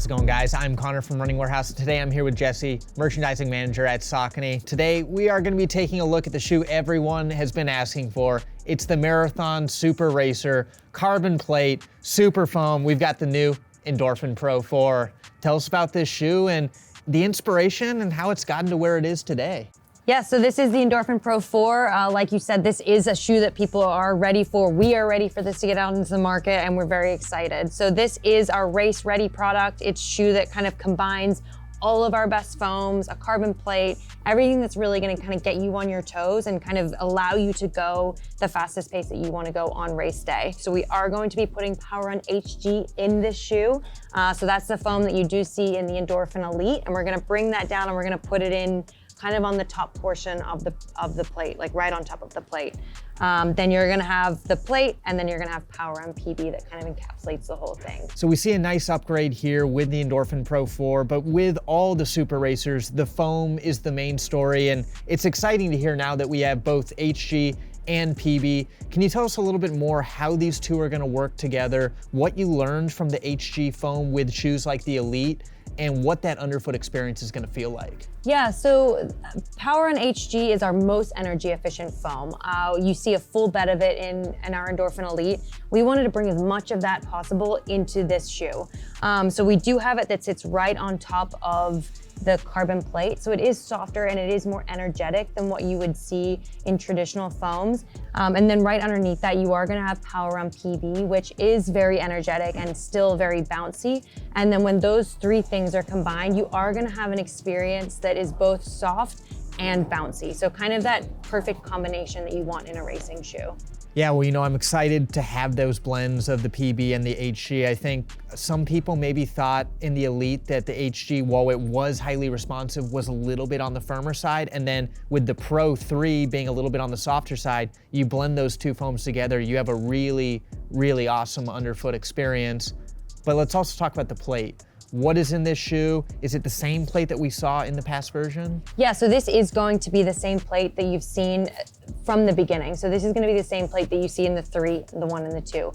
it going, guys? I'm Connor from Running Warehouse. Today I'm here with Jesse, merchandising manager at Saucony. Today we are going to be taking a look at the shoe everyone has been asking for. It's the Marathon Super Racer, carbon plate, super foam. We've got the new Endorphin Pro 4. Tell us about this shoe and the inspiration and how it's gotten to where it is today. Yeah, so this is the Endorphin Pro 4. Like you said, this is a shoe that people are ready for. We are ready for this to get out into the market, and we're very excited. So this is our race-ready product. It's a shoe that kind of combines all of our best foams, a carbon plate, everything that's really gonna kind of get you on your toes and kind of allow you to go the fastest pace that you wanna go on race day. So we are going to be putting PowerRun HG in this shoe. So that's the foam that you do see in the Endorphin Elite, and we're gonna bring that down and we're gonna put it in kind of on the top portion of the plate, like right on top of the plate. Then you're gonna have the plate, and then you're gonna have PowerRun PB that kind of encapsulates the whole thing. So we see a nice upgrade here with the Endorphin Pro 4, but with all the super racers, the foam is the main story, and it's exciting to hear now that we have both HG and PB. Can you tell us a little bit more how these two are gonna work together, what you learned from the HG foam with shoes like the Elite, and what that underfoot experience is gonna feel like? Yeah, so PowerRun HG is our most energy efficient foam. You see a full bed of it in our Endorphin Elite. We wanted to bring as much of that possible into this shoe. So we do have it that sits right on top of the carbon plate. So it is softer and it is more energetic than what you would see in traditional foams. And then right underneath that, you are gonna have PowerRun PB, which is very energetic and still very bouncy. And then when those three things are combined, you are gonna have an experience that is both soft and bouncy. So kind of that perfect combination that you want in a racing shoe. Yeah, well, you know, I'm excited to have those blends of the PB and the HG. I think some people maybe thought in the Elite that the HG, while it was highly responsive, was a little bit on the firmer side. And then with the Pro 3 being a little bit on the softer side, you blend those two foams together, you have a really, really awesome underfoot experience. But let's also talk about the plate. What is in this shoe? Is it the same plate that we saw in the past version? Yeah, so this is going to be the same plate that you've seen from the beginning. So this is gonna be the same plate that you see in the 3, the 1, and the 2.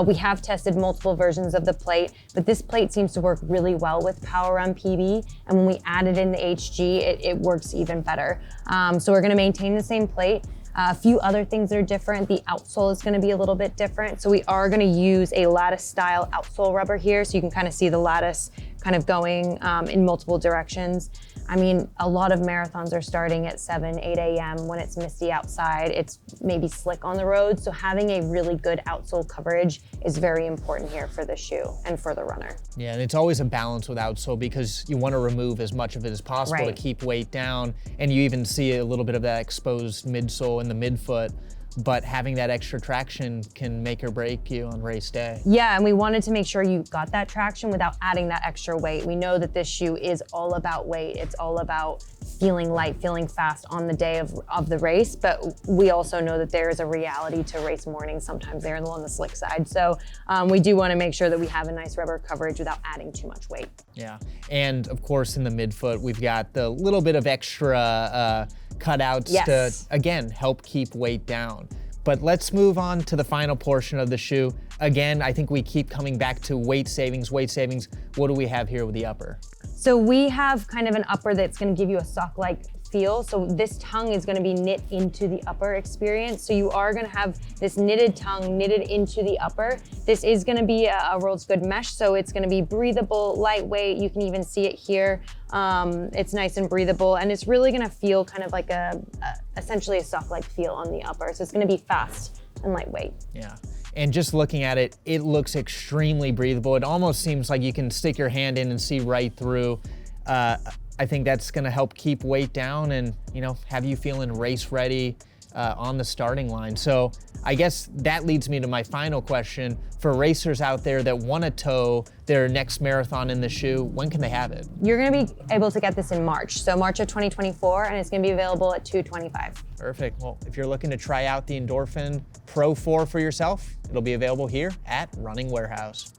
We have tested multiple versions of the plate, but this plate seems to work really well with PowerRun PB, and when we added in the HG, it works even better. So we're gonna maintain the same plate. A few other things that are different. The outsole is gonna be a little bit different. So we are gonna use a lattice style outsole rubber here, so you can kind of see the lattice kind of going in multiple directions. I mean, a lot of marathons are starting at 7, 8 a.m. when it's misty outside. It's maybe slick on the road, so having a really good outsole coverage is very important here for the shoe and for the runner. Yeah, and it's always a balance with outsole because you want to remove as much of it as possible to keep weight down, and you even see a little bit of that exposed midsole in the midfoot. But having that extra traction can make or break you on race day. Yeah, and we wanted to make sure you got that traction without adding that extra weight. We know that this shoe is all about weight. It's all about feeling light, feeling fast on the day of the race, but we also know that there is a reality to race mornings. Sometimes they're on the slick side. So we do want to make sure that we have a nice rubber coverage without adding too much weight. Yeah, and of course in the midfoot, we've got the little bit of extra cutouts to, again, help keep weight down. But let's move on to the final portion of the shoe. Again, I think we keep coming back to weight savings, weight savings. What do we have here with the upper? So we have kind of an upper that's gonna give you a sock-like feel. So this tongue is gonna be knit into the upper experience. So you are gonna have this knitted tongue knitted into the upper. This is gonna be a World's Good mesh, so it's gonna be breathable, lightweight. You can even see it here. It's nice and breathable, and it's really gonna feel kind of like essentially a sock-like feel on the upper. So it's gonna be fast and lightweight. Yeah. And just looking at it, it looks extremely breathable. It almost seems like you can stick your hand in and see right through. I think that's gonna help keep weight down and, you know, have you feeling race ready on the starting line. So I guess that leads me to my final question. For racers out there that wanna tow their next marathon in the shoe, when can they have it? You're gonna be able to get this in March. So March of 2024, and it's gonna be available at $225. Perfect. Well, if you're looking to try out the Endorphin Pro 4 for yourself, it'll be available here at Running Warehouse.